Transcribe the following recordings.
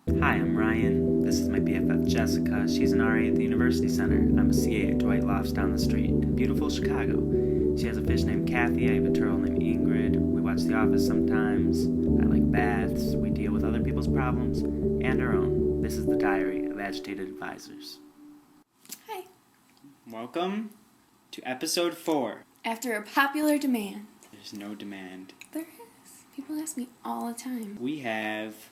Hi, I'm Ryan. This is my BFF Jessica. She's an RA at the University Center. I'm a CA at Dwight Lofts down the street in beautiful Chicago. She has a fish named Kathy. I have a turtle named Ingrid. We watch The Office sometimes. I like baths. We deal with other people's problems and our own. This is the Diary of Agitated Advisors. Hi. Welcome to episode 4. After a popular demand. There's no demand. There is. People ask me all the time. We have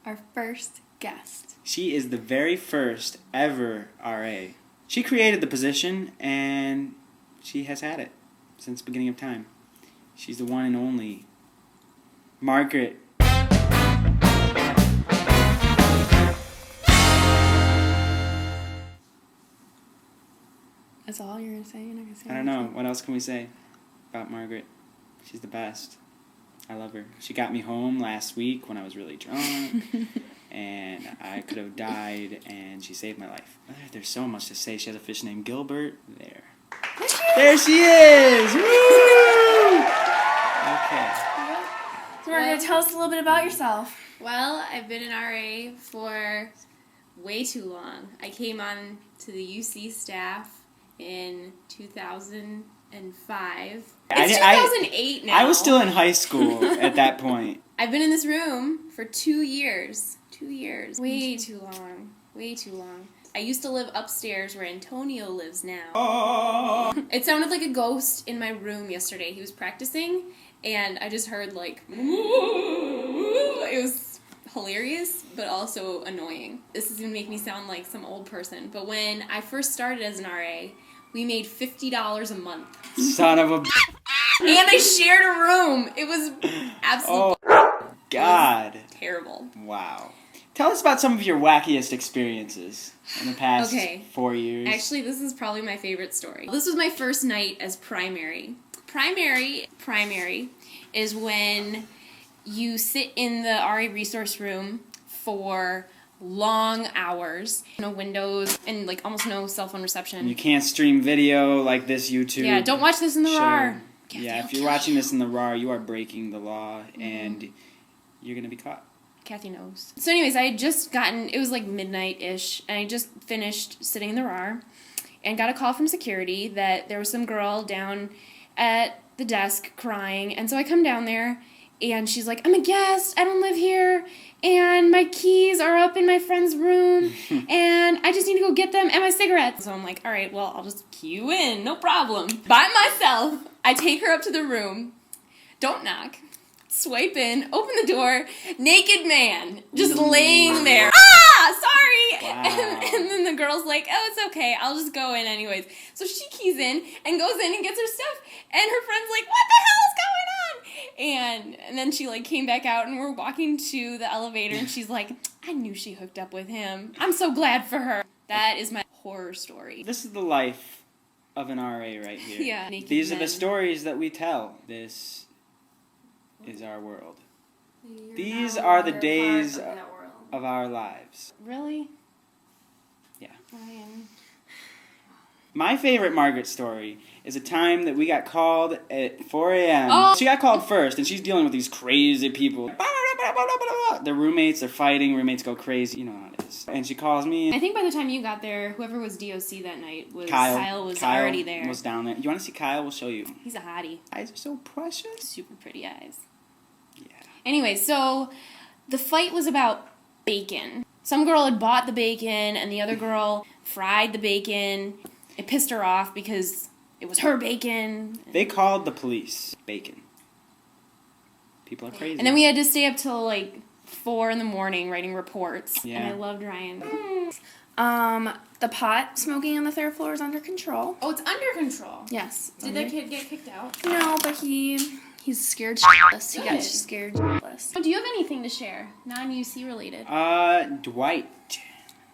Our first guest. She is the very first ever RA. She created the position and she has had it since the beginning of time. She's the one and only Margaret. That's all you're going to say? You're not going to say I don't know. anything? What else can we say about Margaret? She's the best. I love her. She got me home last week when I was really drunk. And I could have died, and she saved my life. There's so much to say. She has a fish named Gilbert. There she is! Woo! Okay. So Margaret, tell us a little bit about yourself. Well, I've been an RA for way too long. I came on to the UC staff in 2005. It's 2008 now. I was still in high school at that point. I've been in this room for 2 years. 2 years. Way too long. Way too long. I used to live upstairs where Antonio lives now. Oh. It sounded like a ghost in my room yesterday. He was practicing, and I just heard, like, it was hilarious, but also annoying. This is going to make me sound like some old person, but when I first started as an RA, we made $50 a month. Son of a... And I shared a room. It was absolutely God. terrible. Wow. Tell us about some of your wackiest experiences in the past 4 years. Actually, this is probably my favorite story. This was my first night as primary. Primary is when you sit in the RA resource room for long hours, no windows, and like almost no cell phone reception. And you can't stream video like this YouTube. Yeah, don't watch this in the RAR. Yeah, if you're watching this in the RAR, you are breaking the law, and you're going to be caught. Kathy knows. So anyways, I had just gotten, it was like midnight-ish, and I just finished sitting in the RAR, and got a call from security that there was some girl down at the desk crying, and so I come down there, and she's like, I'm a guest, I don't live here, and my keys are up in my friend's room, and I just need to go get them and my cigarettes. So I'm like, all right, well, I'll just key you in, no problem. By myself, I take her up to the room, don't knock, swipe in, open the door, naked man, just laying there. Ah, sorry! Wow. And then the girl's like, oh, it's okay, I'll just go in anyways. So she keys in and goes in and gets her stuff, and her friend's like, what the hell is going on? And then she like came back out, and we're walking to the elevator, and she's like, I knew she hooked up with him. I'm so glad for her. That is my horror story. This is the life of an RA right here. Yeah. These are the stories that we tell. This is our world. These are the days of our lives. Really? Yeah. Ryan. My favorite Margaret story is a time that we got called at 4 a.m. Oh. She got called first, and she's dealing with these crazy people. They're roommates, they're fighting, roommates go crazy, you know how it is. And she calls me. I think by the time you got there, whoever was DOC that night was Kyle was already there. Was down there. You want to see Kyle? We'll show you. He's a hottie. Eyes are so precious. Super pretty eyes. Yeah. Anyway, so the fight was about bacon. Some girl had bought the bacon, and the other girl fried the bacon. It pissed her off because it was her bacon. They called the police. Bacon. People are crazy. And then we had to stay up till like 4 in the morning writing reports. Yeah. And I loved Ryan. The pot smoking on the third floor is under control. Oh, it's under control. Yes. Did that kid get kicked out? No, but he's scared shitless. He got Good. scared shitless. Oh, do you have anything to share? Non-UC related. Dwight.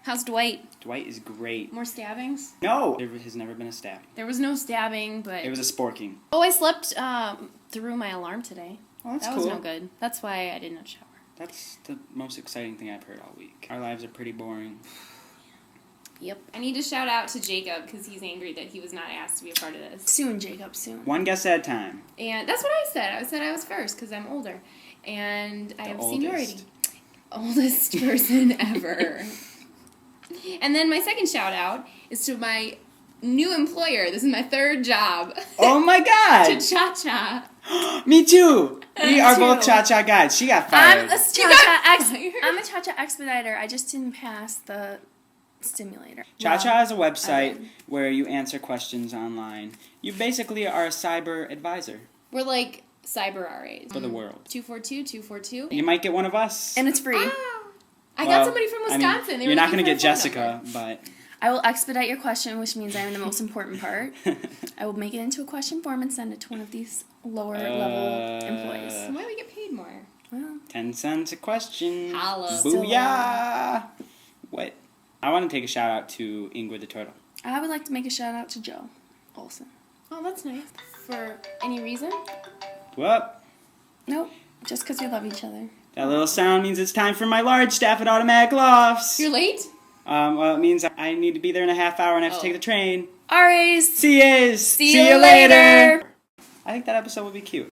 How's Dwight? Dwight is great. More stabbings? No! There has never been a stabbing. There was no stabbing, but... It was a sporking. Oh, I slept through my alarm today. Oh, that's that cool. was no good. That's why I did not shower. That's the most exciting thing I've heard all week. Our lives are pretty boring. Yep. I need to shout out to Jacob because he's angry that he was not asked to be a part of this. Soon, Jacob, soon. One guess at a time. And that's what I said. I said I was first because I'm older. And I have seniority. oldest person ever. And then my second shout out is to my new employer. This is my third job. Oh my To god! Cha-Cha. Me too! We are too. both cha-cha guys. She got I'm fired. a fired. I'm a cha-cha expediter. I just didn't pass the stimulator. Cha-cha is a I website did. where you answer questions online. You basically are a cyber advisor We're like cyber RAs. for the world. 242-242. You might get one of us. And it's free. I Well, got somebody from I mean, Wisconsin. They were you're not looking going to for a get phone Jessica, number. but I will expedite your question, which means I'm the most important part. I will make it into a question form and send it to one of these lower level employees. Why do we get paid more? Well, 10 cents a question. Holla. Still Booyah! What? I want to take a shout out to Ingrid the Turtle. I would like to make a shout out to Joe Olson. Oh, that's nice. For any reason? Whoop. Nope, just because we love each other. That little sound means it's time for my large staff at Automatic Lofts. You're late? Well, it means I need to be there in a half hour and I have to take the train. Alright, See you see you later. I think that episode would be cute.